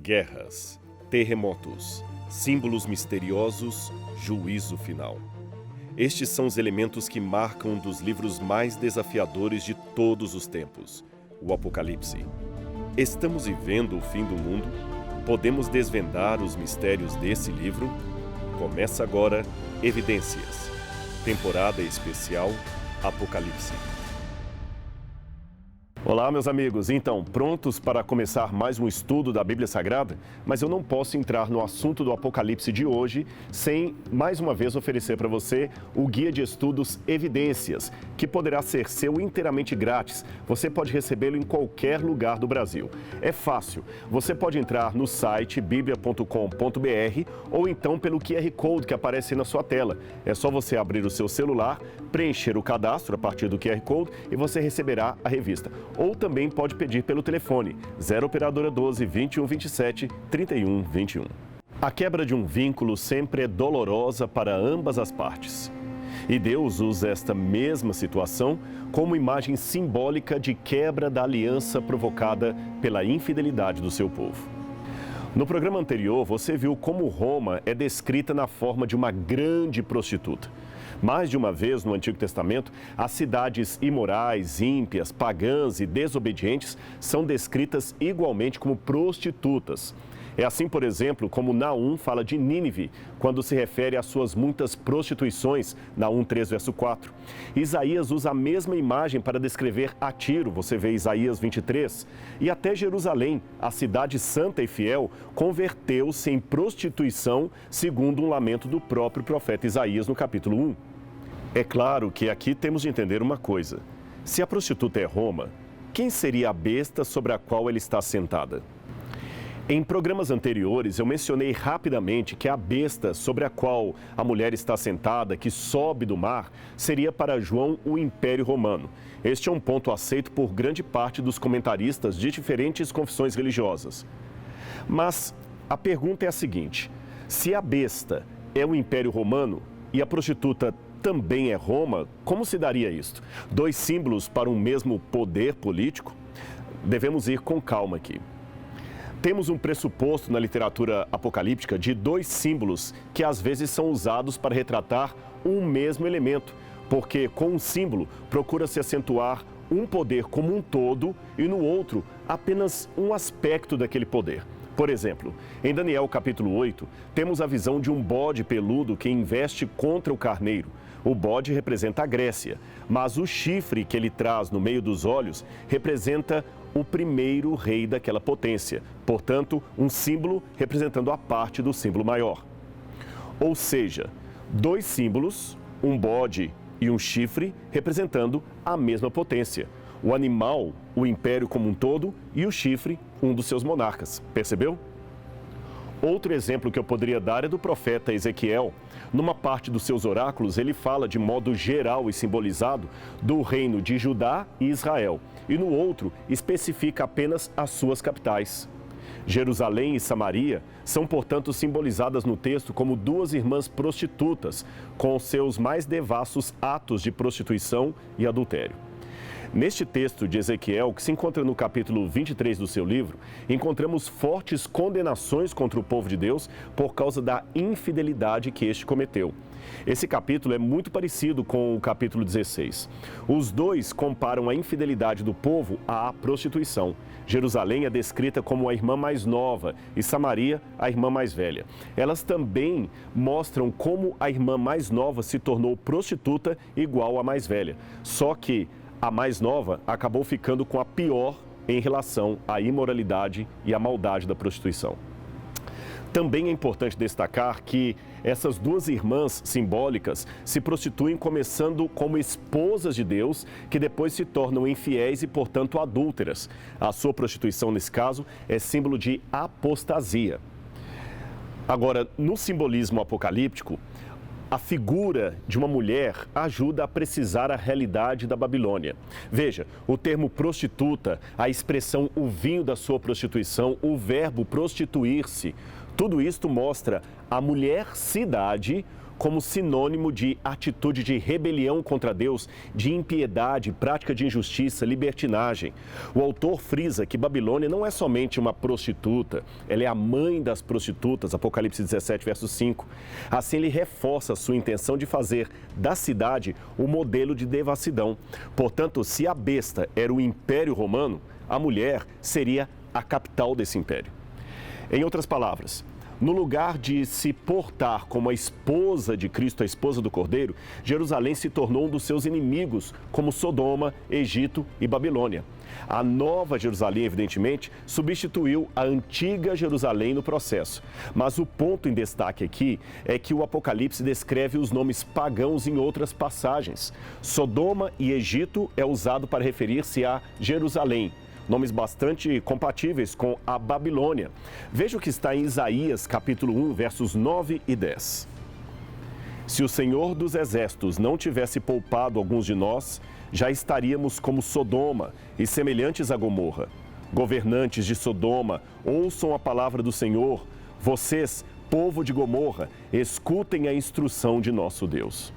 Guerras, terremotos, símbolos misteriosos, juízo final. Estes são os elementos que marcam um dos livros mais desafiadores de todos os tempos, o Apocalipse. Estamos vivendo o fim do mundo? Podemos desvendar os mistérios desse livro? Começa agora Evidências, temporada especial Apocalipse. Olá, meus amigos. Então, prontos para começar mais um estudo da Bíblia Sagrada? Mas eu não posso entrar no assunto do Apocalipse de hoje sem, mais uma vez, oferecer para você o Guia de Estudos Evidências, que poderá ser seu inteiramente grátis. Você pode recebê-lo em qualquer lugar do Brasil. É fácil. Você pode entrar no site biblia.com.br ou então pelo QR Code que aparece na sua tela. É só você abrir o seu celular, preencher o cadastro a partir do QR Code e você receberá a revista. Ou também pode pedir pelo telefone 0 operadora 12 21 27 31 21. A quebra de um vínculo sempre é dolorosa para ambas as partes. E Deus usa esta mesma situação como imagem simbólica de quebra da aliança provocada pela infidelidade do seu povo. No programa anterior, você viu como Roma é descrita na forma de uma grande prostituta. Mais de uma vez no Antigo Testamento, as cidades imorais, ímpias, pagãs e desobedientes são descritas igualmente como prostitutas. É assim, por exemplo, como Naum fala de Nínive, quando se refere às suas muitas prostituições, Naum 3, verso 4. Isaías usa a mesma imagem para descrever a Tiro, você vê Isaías 23. E até Jerusalém, a cidade santa e fiel, converteu-se em prostituição, segundo um lamento do próprio profeta Isaías no capítulo 1. É claro que aqui temos de entender uma coisa. Se a prostituta é Roma, quem seria a besta sobre a qual ela está sentada? Em programas anteriores, eu mencionei rapidamente que a besta sobre a qual a mulher está sentada, que sobe do mar, seria para João o Império Romano. Este é um ponto aceito por grande parte dos comentaristas de diferentes confissões religiosas. Mas a pergunta é a seguinte: se a besta é o Império Romano e a prostituta também é Roma, como se daria isto? Dois símbolos para um mesmo poder político? Devemos ir com calma aqui. Temos um pressuposto na literatura apocalíptica de dois símbolos que às vezes são usados para retratar um mesmo elemento, porque com um símbolo procura-se acentuar um poder como um todo e no outro apenas um aspecto daquele poder. Por exemplo, em Daniel capítulo 8, temos a visão de um bode peludo que investe contra o carneiro. O bode representa a Grécia, mas o chifre que ele traz no meio dos olhos representa o primeiro rei daquela potência. Portanto, um símbolo representando a parte do símbolo maior. Ou seja, dois símbolos, um bode e um chifre, representando a mesma potência. O animal, o império como um todo, e o chifre, um dos seus monarcas. Percebeu? Outro exemplo que eu poderia dar é do profeta Ezequiel. Numa parte dos seus oráculos, ele fala de modo geral e simbolizado do reino de Judá e Israel. E no outro, especifica apenas as suas capitais. Jerusalém e Samaria são, portanto, simbolizadas no texto como duas irmãs prostitutas, com seus mais devassos atos de prostituição e adultério. Neste texto de Ezequiel, que se encontra no capítulo 23 do seu livro, encontramos fortes condenações contra o povo de Deus por causa da infidelidade que este cometeu. Esse capítulo é muito parecido com o capítulo 16. Os dois comparam a infidelidade do povo à prostituição. Jerusalém é descrita como a irmã mais nova e Samaria a irmã mais velha. Elas também mostram como a irmã mais nova se tornou prostituta igual à mais velha. Só que a mais nova acabou ficando com a pior em relação à imoralidade e à maldade da prostituição. Também é importante destacar que essas duas irmãs simbólicas se prostituem começando como esposas de Deus, que depois se tornam infiéis e, portanto, adúlteras. A sua prostituição, nesse caso, é símbolo de apostasia. Agora, no simbolismo apocalíptico, a figura de uma mulher ajuda a precisar a realidade da Babilônia. Veja, o termo prostituta, a expressão o vinho da sua prostituição, o verbo prostituir-se, Tudo isto mostra a mulher-cidade como sinônimo de atitude de rebelião contra Deus, de impiedade, prática de injustiça, libertinagem. O autor frisa que Babilônia não é somente uma prostituta, ela é a mãe das prostitutas, Apocalipse 17, verso 5. Assim, ele reforça a sua intenção de fazer da cidade o modelo de devassidão. Portanto, se a besta era o Império Romano, a mulher seria a capital desse império. Em outras palavras, no lugar de se portar como a esposa de Cristo, a esposa do Cordeiro, Jerusalém se tornou um dos seus inimigos, como Sodoma, Egito e Babilônia. A nova Jerusalém, evidentemente, substituiu a antiga Jerusalém no processo. Mas o ponto em destaque aqui é que o Apocalipse descreve os nomes pagãos em outras passagens. Sodoma e Egito é usado para referir-se a Jerusalém. Nomes bastante compatíveis com a Babilônia. Veja o que está em Isaías, capítulo 1, versos 9 e 10. Se o Senhor dos Exércitos não tivesse poupado alguns de nós, já estaríamos como Sodoma e semelhantes a Gomorra. Governantes de Sodoma, ouçam a palavra do Senhor. Vocês, povo de Gomorra, escutem a instrução de nosso Deus.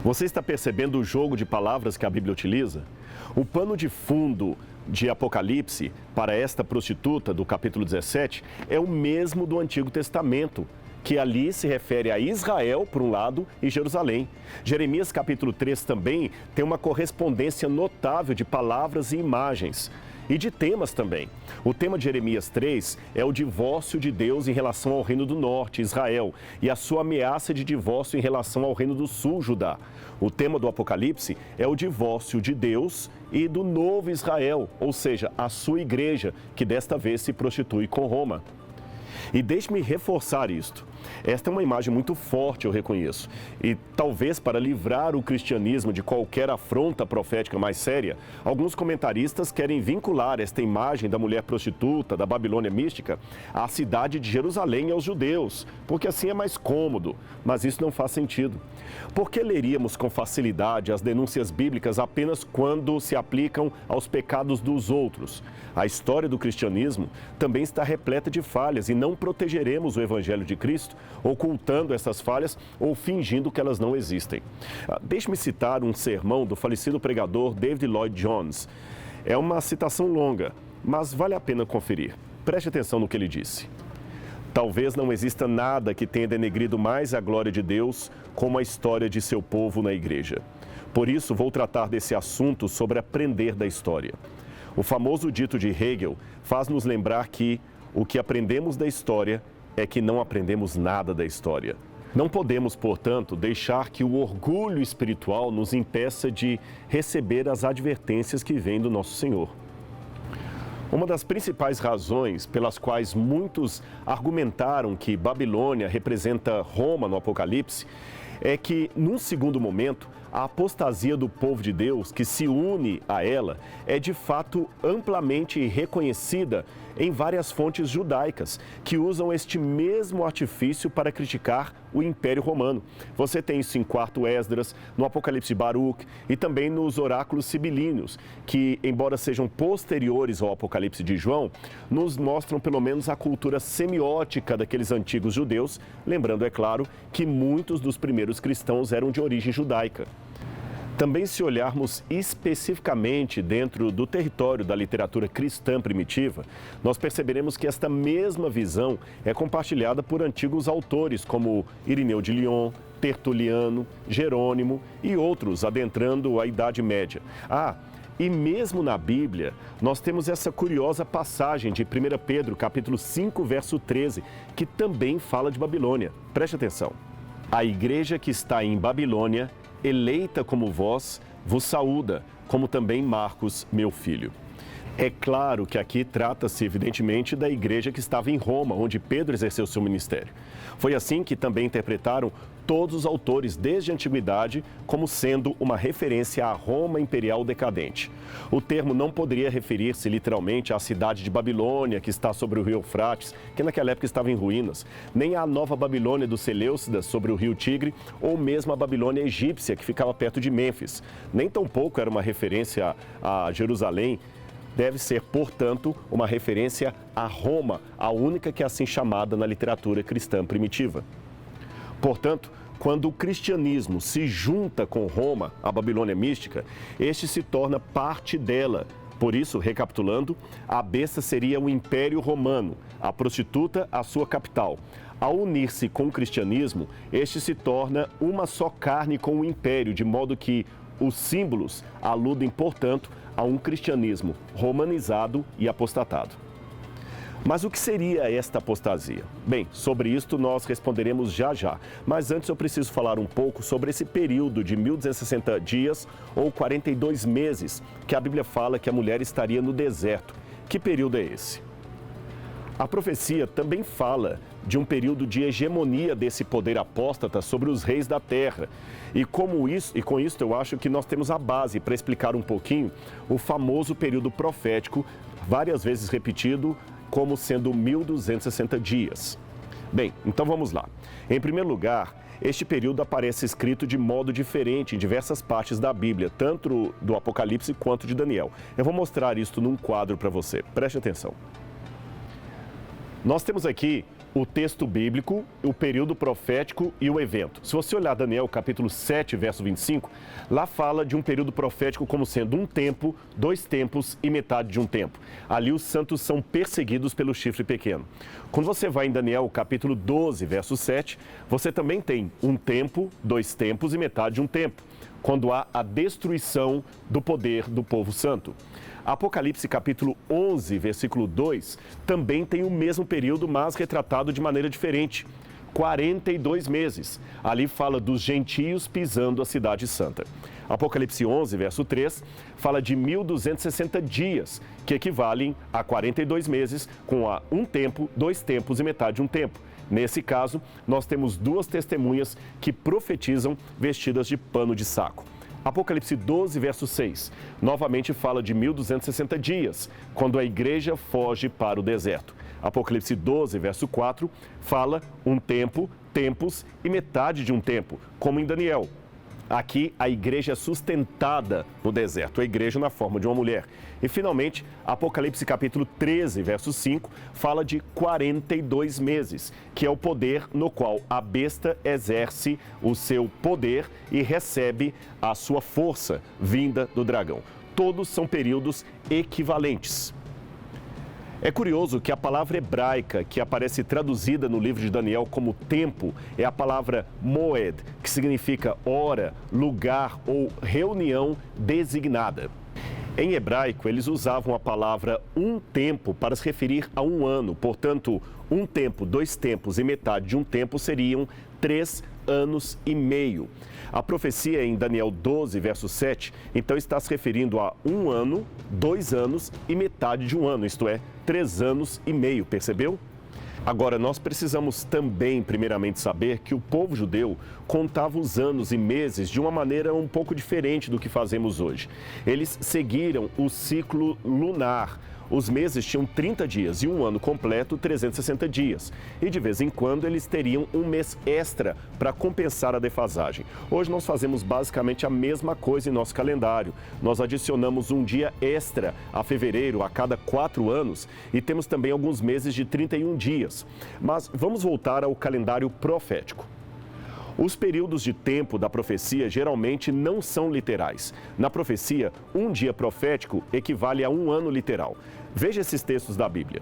Você está percebendo o jogo de palavras que a Bíblia utiliza? O pano de fundo de Apocalipse para esta prostituta do capítulo 17 é o mesmo do Antigo Testamento, que ali se refere a Israel, por um lado, e Jerusalém. Jeremias capítulo 3 também tem uma correspondência notável de palavras e imagens. E de temas também. O tema de Jeremias 3 é o divórcio de Deus em relação ao Reino do Norte, Israel, e a sua ameaça de divórcio em relação ao Reino do Sul, Judá. O tema do Apocalipse é o divórcio de Deus e do novo Israel, ou seja, a sua igreja, que desta vez se prostitui com Roma. E deixe-me reforçar isto. Esta é uma imagem muito forte, eu reconheço. E talvez para livrar o cristianismo de qualquer afronta profética mais séria, alguns comentaristas querem vincular esta imagem da mulher prostituta, da Babilônia mística, à cidade de Jerusalém e aos judeus, porque assim é mais cômodo, mas isso não faz sentido. Por que leríamos com facilidade as denúncias bíblicas apenas quando se aplicam aos pecados dos outros? A história do cristianismo também está repleta de falhas e não protegeremos o evangelho de Cristo ocultando essas falhas ou fingindo que elas não existem. Deixe-me citar um sermão do falecido pregador David Lloyd Jones. É uma citação longa, mas vale a pena conferir. Preste atenção no que ele disse. Talvez não exista nada que tenha denegrido mais a glória de Deus como a história de seu povo na igreja. Por isso, vou tratar desse assunto sobre aprender da história. O famoso dito de Hegel faz nos lembrar que o que aprendemos da história é que não aprendemos nada da história. Não podemos, portanto, deixar que o orgulho espiritual nos impeça de receber as advertências que vêm do nosso Senhor. Uma das principais razões pelas quais muitos argumentaram que Babilônia representa Roma no Apocalipse é que, num segundo momento, a apostasia do povo de Deus, que se une a ela, é de fato amplamente reconhecida em várias fontes judaicas, que usam este mesmo artifício para criticar o Império Romano. Você tem isso em 4º Esdras, no Apocalipse de Baruque e também nos oráculos sibilíneos, que, embora sejam posteriores ao Apocalipse de João, nos mostram pelo menos a cultura semiótica daqueles antigos judeus, lembrando, é claro, que muitos dos primeiros cristãos eram de origem judaica. Também, se olharmos especificamente dentro do território da literatura cristã primitiva, nós perceberemos que esta mesma visão é compartilhada por antigos autores como Irineu de Lyon, Tertuliano, Jerônimo e outros adentrando a Idade Média. E mesmo na Bíblia, nós temos essa curiosa passagem de 1 Pedro, capítulo 5, verso 13, que também fala de Babilônia. Preste atenção. A igreja que está em Babilônia, eleita como vós, vos saúda, como também Marcos, meu filho. É claro que aqui trata-se, evidentemente, da igreja que estava em Roma, onde Pedro exerceu seu ministério. Foi assim que também interpretaram todos os autores desde a antiguidade como sendo uma referência à Roma imperial decadente. O termo não poderia referir-se literalmente à cidade de Babilônia, que está sobre o rio Eufrates, que naquela época estava em ruínas, nem à nova Babilônia dos Seleucidas, sobre o rio Tigre, ou mesmo à Babilônia egípcia, que ficava perto de Mênfis. Nem tampouco era uma referência a Jerusalém, deve ser, portanto, uma referência a Roma, a única que é assim chamada na literatura cristã primitiva. Portanto, quando o cristianismo se junta com Roma, a Babilônia mística, este se torna parte dela. Por isso, recapitulando, a besta seria o Império Romano, a prostituta a sua capital. Ao unir-se com o cristianismo, este se torna uma só carne com o império, de modo que os símbolos aludem, portanto, a um cristianismo romanizado e apostatado. Mas o que seria esta apostasia? Bem, sobre isto nós responderemos já já. Mas antes eu preciso falar um pouco sobre esse período de 1260 dias ou 42 meses que a Bíblia fala que a mulher estaria no deserto. Que período é esse? A profecia também fala de um período de hegemonia desse poder apóstata sobre os reis da terra. E com isso eu acho que nós temos a base para explicar um pouquinho o famoso período profético, várias vezes repetido, como sendo 1260 dias. Bem, então vamos lá. Em primeiro lugar, este período aparece escrito de modo diferente em diversas partes da Bíblia, tanto do Apocalipse quanto de Daniel. Eu vou mostrar isso num quadro para você. Preste atenção. Nós temos aqui o texto bíblico, o período profético e o evento. Se você olhar Daniel capítulo 7, verso 25, lá fala de um período profético como sendo um tempo, 2 tempos e metade de um tempo. Ali os santos são perseguidos pelo chifre pequeno. Quando você vai em Daniel capítulo 12, verso 7, você também tem um tempo, 2 tempos e metade de um tempo, quando há a destruição do poder do povo santo. Apocalipse capítulo 11, versículo 2, também tem o mesmo período, mas retratado de maneira diferente. 42 meses. Ali fala dos gentios pisando a cidade santa. Apocalipse 11, verso 3, fala de 1260 dias, que equivalem a 42 meses, com um tempo, 2 tempos e metade de um tempo. Nesse caso, nós temos 2 testemunhas que profetizam vestidas de pano de saco. Apocalipse 12, verso 6, novamente fala de 1260 dias, quando a igreja foge para o deserto. Apocalipse 12, verso 4, fala um tempo, tempos e metade de um tempo, como em Daniel. Aqui, a igreja é sustentada no deserto, a igreja na forma de uma mulher. E, finalmente, Apocalipse capítulo 13, verso 5, fala de 42 meses, que é o poder no qual a besta exerce o seu poder e recebe a sua força vinda do dragão. Todos são períodos equivalentes. É curioso que a palavra hebraica que aparece traduzida no livro de Daniel como tempo é a palavra moed, que significa hora, lugar ou reunião designada. Em hebraico, eles usavam a palavra um tempo para se referir a um ano. Portanto, um tempo, 2 tempos e metade de um tempo seriam 3 anos e meio. A profecia em Daniel 12, verso 7, então está se referindo a 1 ano, 2 anos e metade de um ano, isto é, 3 anos e meio, percebeu? Agora, nós precisamos também, primeiramente, saber que o povo judeu contava os anos e meses de uma maneira um pouco diferente do que fazemos hoje. Eles seguiram o ciclo lunar. Os meses tinham 30 dias e um ano completo, 360 dias. E de vez em quando eles teriam um mês extra para compensar a defasagem. Hoje nós fazemos basicamente a mesma coisa em nosso calendário. Nós adicionamos um dia extra a fevereiro a cada 4 anos e temos também alguns meses de 31 dias. Mas vamos voltar ao calendário profético. Os períodos de tempo da profecia geralmente não são literais. Na profecia, um dia profético equivale a um ano literal. Veja esses textos da Bíblia.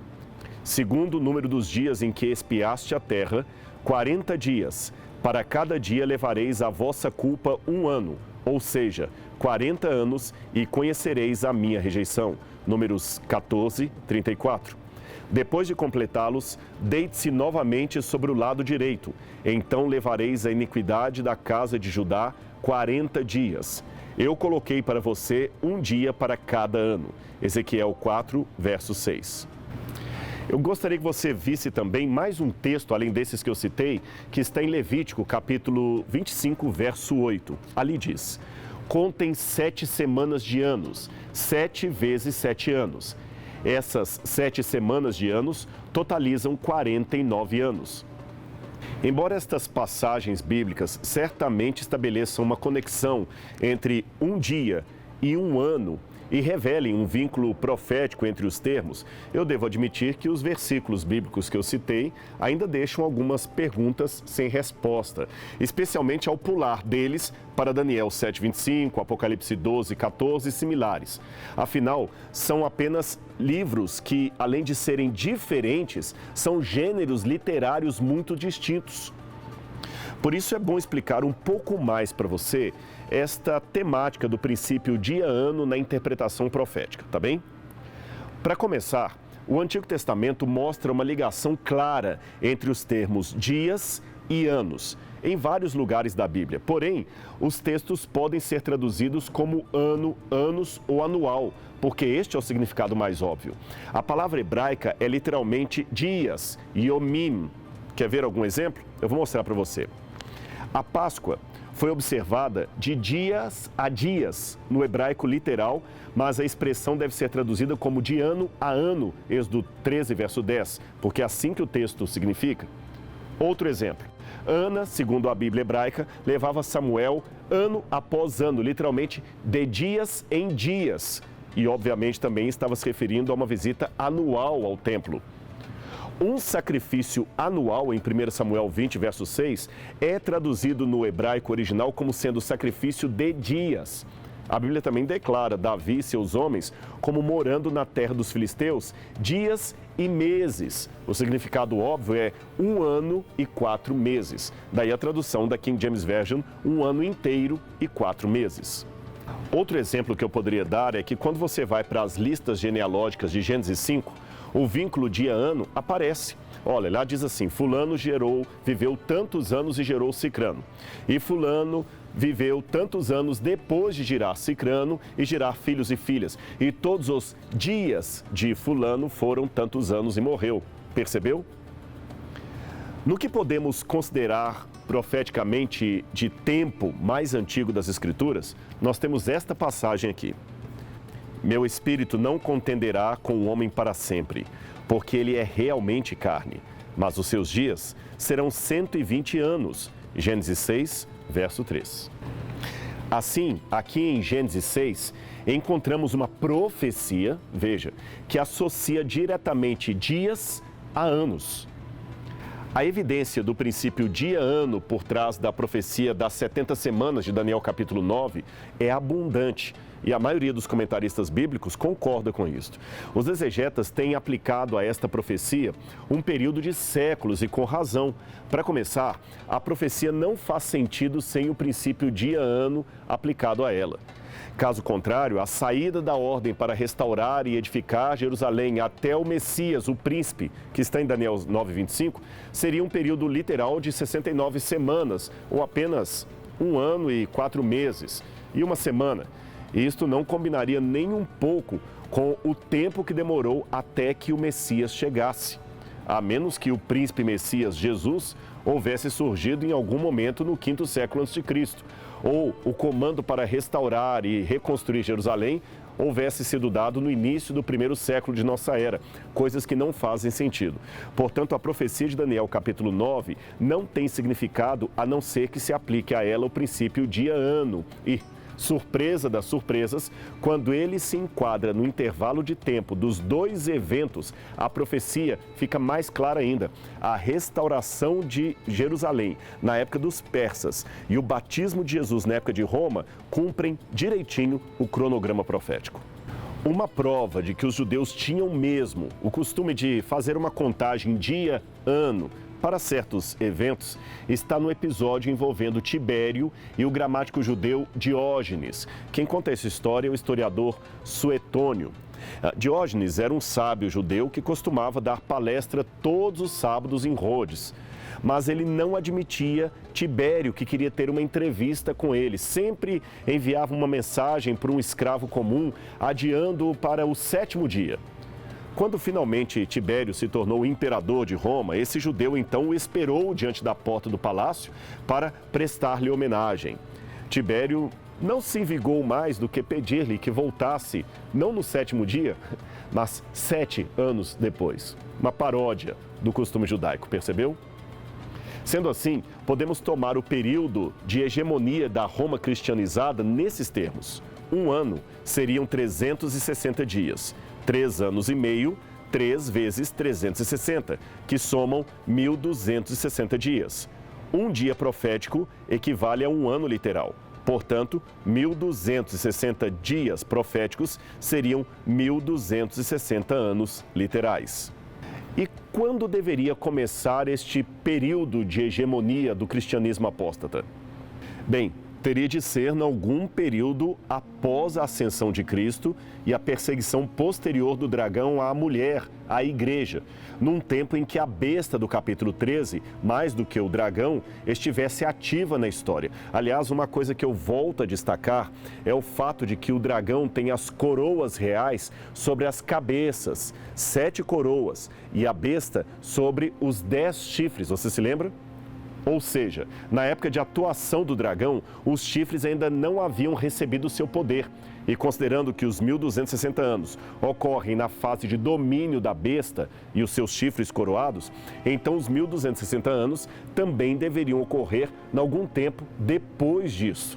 Segundo o número dos dias em que expiaste a terra, 40 dias. Para cada dia levareis a vossa culpa 1 ano, ou seja, 40 anos, e conhecereis a minha rejeição. Números 14, 34. Depois de completá-los, deite-se novamente sobre o lado direito. Então levareis a iniquidade da casa de Judá 40 dias. Eu coloquei para você um dia para cada ano. Ezequiel 4, verso 6. Eu gostaria que você visse também mais um texto, além desses que eu citei, que está em Levítico, capítulo 25, verso 8. Ali diz: contem 7 semanas de anos, 7 vezes 7 anos. Essas 7 semanas de anos totalizam 49 anos. Embora estas passagens bíblicas certamente estabeleçam uma conexão entre um dia e um ano, e revelem um vínculo profético entre os termos, eu devo admitir que os versículos bíblicos que eu citei ainda deixam algumas perguntas sem resposta, especialmente ao pular deles para Daniel 7:25, Apocalipse 12:14 e similares. Afinal, são apenas livros que, além de serem diferentes, são gêneros literários muito distintos. Por isso é bom explicar um pouco mais para você esta temática do princípio dia-ano na interpretação profética, tá bem? Para começar, o Antigo Testamento mostra uma ligação clara entre os termos dias e anos, em vários lugares da Bíblia. Porém, os textos podem ser traduzidos como ano, anos ou anual, porque este é o significado mais óbvio. A palavra hebraica é literalmente dias, yomim. Quer ver algum exemplo? Eu vou mostrar para você. A Páscoa foi observada de dias a dias no hebraico literal, mas a expressão deve ser traduzida como de ano a ano, Êxodo 13, verso 10, porque é assim que o texto significa. Outro exemplo. Ana, segundo a Bíblia hebraica, levava Samuel ano após ano, literalmente de dias em dias. E, obviamente, também estava se referindo a uma visita anual ao templo. Um sacrifício anual, em 1 Samuel 20, verso 6, é traduzido no hebraico original como sendo sacrifício de dias. A Bíblia também declara Davi e seus homens como morando na terra dos filisteus dias e meses. O significado óbvio é 1 ano e 4 meses. Daí a tradução da King James Version, 1 ano inteiro e 4 meses. Outro exemplo que eu poderia dar é que quando você vai para as listas genealógicas de Gênesis 5, o vínculo dia-ano aparece. Olha, lá diz assim, fulano viveu tantos anos e gerou Cicrano. E fulano viveu tantos anos depois de gerar Cicrano e gerar filhos e filhas. E todos os dias de fulano foram tantos anos e morreu. Percebeu? No que podemos considerar profeticamente de tempo mais antigo das Escrituras, nós temos esta passagem aqui. Meu espírito não contenderá com o homem para sempre, porque ele é realmente carne, mas os seus dias serão 120 anos. Gênesis 6, verso 3. Assim, aqui em Gênesis 6, encontramos uma profecia, veja, que associa diretamente dias a anos. A evidência do princípio dia-ano por trás da profecia das 70 semanas de Daniel capítulo 9 é abundante. E a maioria dos comentaristas bíblicos concorda com isso. Os exegetas têm aplicado a esta profecia um período de séculos e com razão. Para começar, a profecia não faz sentido sem o princípio dia-ano aplicado a ela. Caso contrário, a saída da ordem para restaurar e edificar Jerusalém até o Messias, o príncipe, que está em Daniel 9:25, seria um período literal de 69 semanas, ou apenas 1 ano e 4 meses, e uma semana. Isto não combinaria nem um pouco com o tempo que demorou até que o Messias chegasse, a menos que o príncipe Messias Jesus houvesse surgido em algum momento no 5º século a.C., ou o comando para restaurar e reconstruir Jerusalém houvesse sido dado no início do 1º século de nossa era, coisas que não fazem sentido. Portanto, a profecia de Daniel capítulo 9 não tem significado a não ser que se aplique a ela o princípio dia-ano e, surpresa das surpresas, quando ele se enquadra no intervalo de tempo dos dois eventos, a profecia fica mais clara ainda. A restauração de Jerusalém na época dos persas e o batismo de Jesus na época de Roma cumprem direitinho o cronograma profético. Uma prova de que os judeus tinham mesmo o costume de fazer uma contagem dia-ano para certos eventos está no episódio envolvendo Tibério e o gramático judeu Diógenes. Quem conta essa história é o historiador Suetônio. Diógenes era um sábio judeu que costumava dar palestra todos os sábados em Rhodes. Mas ele não admitia Tibério, que queria ter uma entrevista com ele. Sempre enviava uma mensagem para um escravo comum, adiando-o para o 7º dia. Quando finalmente Tibério se tornou imperador de Roma, esse judeu então o esperou diante da porta do palácio para prestar-lhe homenagem. Tibério não se vingou mais do que pedir-lhe que voltasse, não no 7º dia, mas 7 anos depois. Uma paródia do costume judaico, percebeu? Sendo assim, podemos tomar o período de hegemonia da Roma cristianizada nesses termos. um ano seriam 360 dias. 3 anos e meio, 3 vezes 360, que somam 1.260 dias. Um dia profético equivale a um ano literal. Portanto, 1.260 dias proféticos seriam 1.260 anos literais. E quando deveria começar este período de hegemonia do cristianismo apóstata? Bem, teria de ser em algum período após a ascensão de Cristo e a perseguição posterior do dragão à mulher, à igreja, num tempo em que a besta do capítulo 13, mais do que o dragão, estivesse ativa na história. Aliás, uma coisa que eu volto a destacar é o fato de que o dragão tem as coroas reais sobre as cabeças, 7 coroas, e a besta sobre os 10 chifres, você se lembra? Ou seja, na época de atuação do dragão, os chifres ainda não haviam recebido seu poder. E considerando que os 1.260 anos ocorrem na fase de domínio da besta e os seus chifres coroados, então os 1.260 anos também deveriam ocorrer em algum tempo depois disso.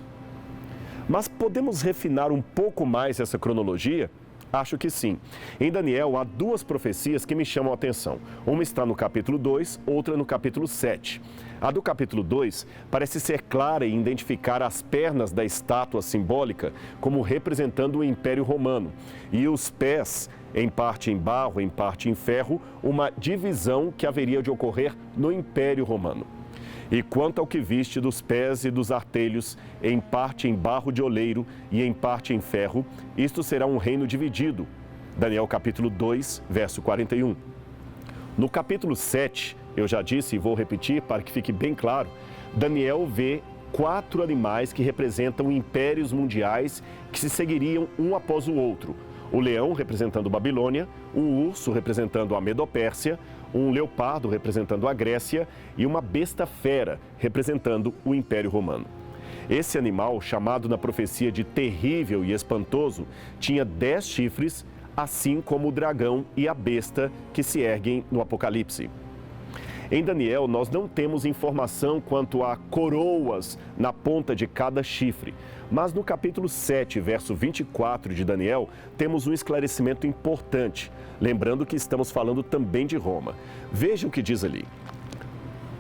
Mas podemos refinar um pouco mais essa cronologia? Acho que sim. Em Daniel há 2 profecias que me chamam a atenção. Uma está no capítulo 2, outra no capítulo 7. A do capítulo 2 parece ser clara em identificar as pernas da estátua simbólica como representando o Império Romano e os pés, em parte em barro, em parte em ferro, uma divisão que haveria de ocorrer no Império Romano. E quanto ao que viste dos pés e dos artelhos, em parte em barro de oleiro e em parte em ferro, isto será um reino dividido. Daniel capítulo 2, verso 41. No capítulo 7, eu já disse e vou repetir para que fique bem claro, Daniel vê 4 animais que representam impérios mundiais que se seguiriam um após o outro. O leão representando Babilônia, um urso representando a Medopérsia, um leopardo representando a Grécia e uma besta fera representando o Império Romano. Esse animal, chamado na profecia de terrível e espantoso, tinha 10 chifres, assim como o dragão e a besta que se erguem no Apocalipse. Em Daniel, nós não temos informação quanto a coroas na ponta de cada chifre, mas no capítulo 7, verso 24 de Daniel, temos um esclarecimento importante, lembrando que estamos falando também de Roma. Veja o que diz ali.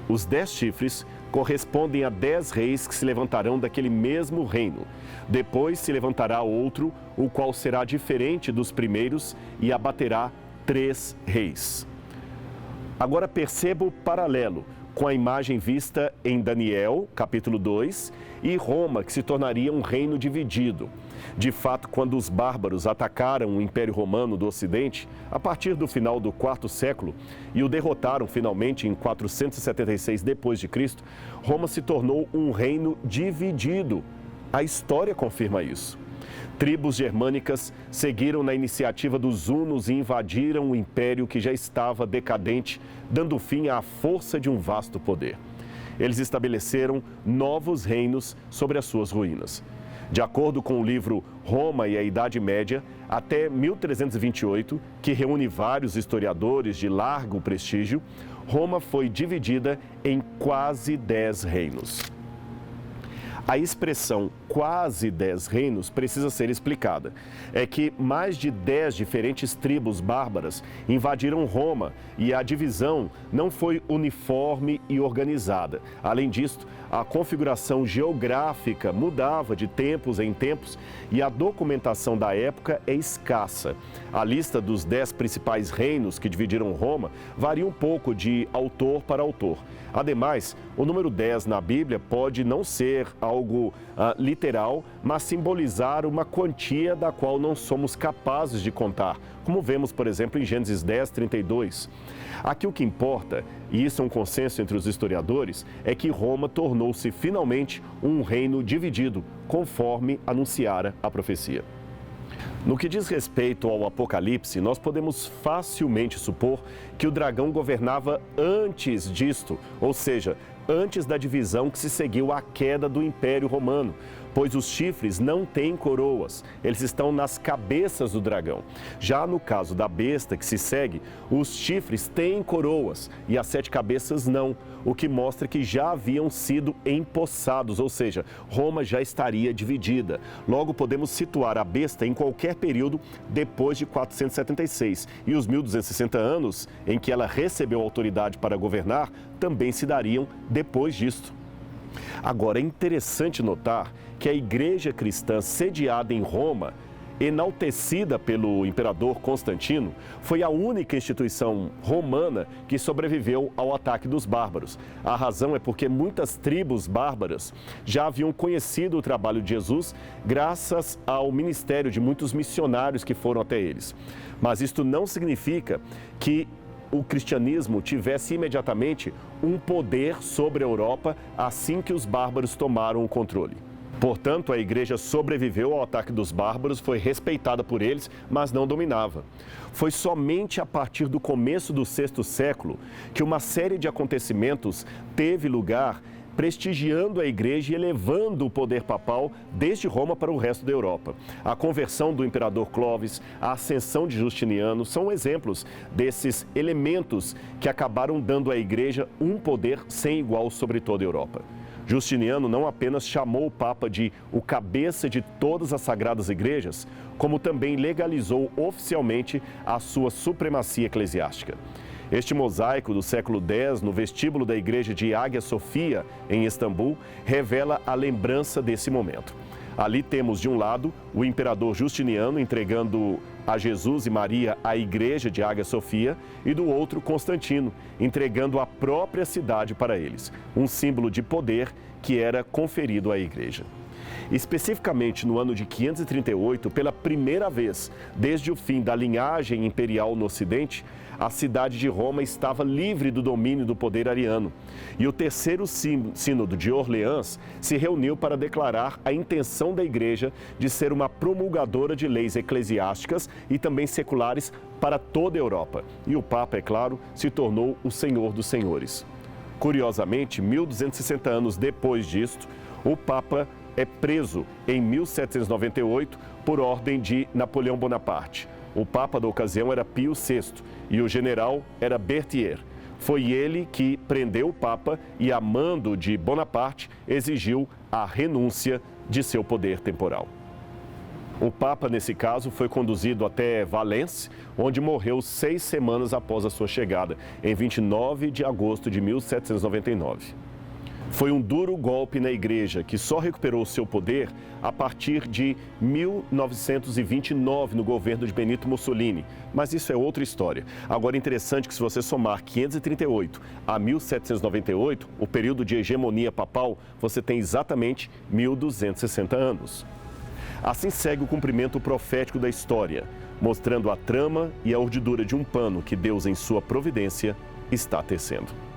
Os 10 chifres correspondem a 10 reis que se levantarão daquele mesmo reino. Depois se levantará outro, o qual será diferente dos primeiros e abaterá 3 reis. Agora perceba o paralelo com a imagem vista em Daniel, capítulo 2, e Roma, que se tornaria um reino dividido. De fato, quando os bárbaros atacaram o Império Romano do Ocidente, a partir do final do 4º século, e o derrotaram finalmente em 476 d.C., Roma se tornou um reino dividido. A história confirma isso. Tribos germânicas seguiram na iniciativa dos hunos e invadiram o império que já estava decadente, dando fim à força de um vasto poder. Eles estabeleceram novos reinos sobre as suas ruínas. De acordo com o livro Roma e a Idade Média, até 1328, que reúne vários historiadores de largo prestígio, Roma foi dividida em quase 10 reinos. A expressão quase 10 reinos precisa ser explicada. É que mais de 10 diferentes tribos bárbaras invadiram Roma e a divisão não foi uniforme e organizada. Além disso, a configuração geográfica mudava de tempos em tempos e a documentação da época é escassa. A lista dos 10 principais reinos que dividiram Roma varia um pouco de autor para autor. Ademais, o número 10 na Bíblia pode não ser algo literal, mas simbolizar uma quantia da qual não somos capazes de contar, como vemos, por exemplo, em Gênesis 10, 32. Aqui o que importa, e isso é um consenso entre os historiadores, é que Roma tornou-se finalmente um reino dividido, conforme anunciara a profecia. No que diz respeito ao Apocalipse, nós podemos facilmente supor que o dragão governava antes disto, ou seja, antes da divisão que se seguiu à queda do Império Romano, pois os chifres não têm coroas, eles estão nas cabeças do dragão. Já no caso da besta que se segue, os chifres têm coroas e as 7 cabeças não, o que mostra que já haviam sido empossados, ou seja, Roma já estaria dividida. Logo, podemos situar a besta em qualquer período depois de 476, e os 1260 anos em que ela recebeu autoridade para governar também se dariam depois disto. Agora, é interessante notar que a igreja cristã sediada em Roma, enaltecida pelo imperador Constantino, foi a única instituição romana que sobreviveu ao ataque dos bárbaros. A razão é porque muitas tribos bárbaras já haviam conhecido o trabalho de Jesus graças ao ministério de muitos missionários que foram até eles. Mas isto não significa que o cristianismo tivesse imediatamente um poder sobre a Europa assim que os bárbaros tomaram o controle. Portanto, a igreja sobreviveu ao ataque dos bárbaros, foi respeitada por eles, mas não dominava. Foi somente a partir do começo do VI século que uma série de acontecimentos teve lugar, prestigiando a igreja e elevando o poder papal desde Roma para o resto da Europa. A conversão do imperador Clovis, a ascensão de Justiniano são exemplos desses elementos que acabaram dando à igreja um poder sem igual sobre toda a Europa. Justiniano não apenas chamou o Papa de o cabeça de todas as sagradas igrejas, como também legalizou oficialmente a sua supremacia eclesiástica. Este mosaico do século X, no vestíbulo da igreja de Hagia Sophia, em Istambul, revela a lembrança desse momento. Ali temos, de um lado, o imperador Justiniano entregando a Jesus e Maria a igreja de Hagia Sophia e do outro, Constantino, entregando a própria cidade para eles, um símbolo de poder que era conferido à igreja. Especificamente no ano de 538, pela primeira vez desde o fim da linhagem imperial no Ocidente, a cidade de Roma estava livre do domínio do poder ariano. E o terceiro sínodo de Orleans se reuniu para declarar a intenção da igreja de ser uma promulgadora de leis eclesiásticas e também seculares para toda a Europa. E o Papa, é claro, se tornou o Senhor dos Senhores. Curiosamente, 1260 anos depois disto, o Papa é preso em 1798 por ordem de Napoleão Bonaparte. O Papa da ocasião era Pio VI e o general era Berthier. Foi ele que prendeu o Papa e, a mando de Bonaparte, exigiu a renúncia de seu poder temporal. O Papa, nesse caso, foi conduzido até Valence, onde morreu 6 semanas após a sua chegada, em 29 de agosto de 1799. Foi um duro golpe na igreja, que só recuperou seu poder a partir de 1929, no governo de Benito Mussolini. Mas isso é outra história. Agora, é interessante que, se você somar 538 a 1798, o período de hegemonia papal, você tem exatamente 1260 anos. Assim segue o cumprimento profético da história, mostrando a trama e a urdidura de um pano que Deus, em sua providência, está tecendo.